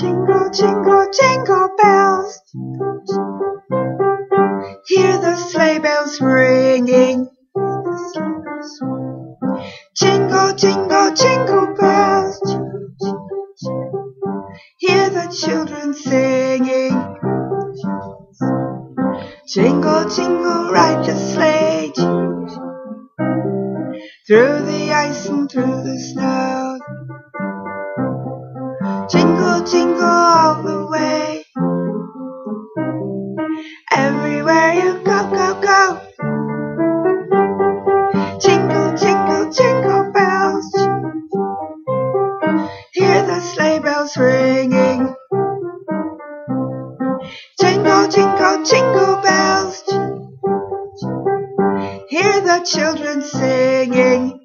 Jingle, jingle, jingle bells. Hear the sleigh bells ringing. Jingle, jingle, jingle bells. Hear the children singing. Jingle, jingle, ride the sleigh. Through the ice and through the snow. Jingle, jingle all the way. Everywhere you go, go, go. Jingle, jingle, jingle bells. Hear the sleigh bells ringing. Jingle, jingle, jingle bells. Hear the children singing.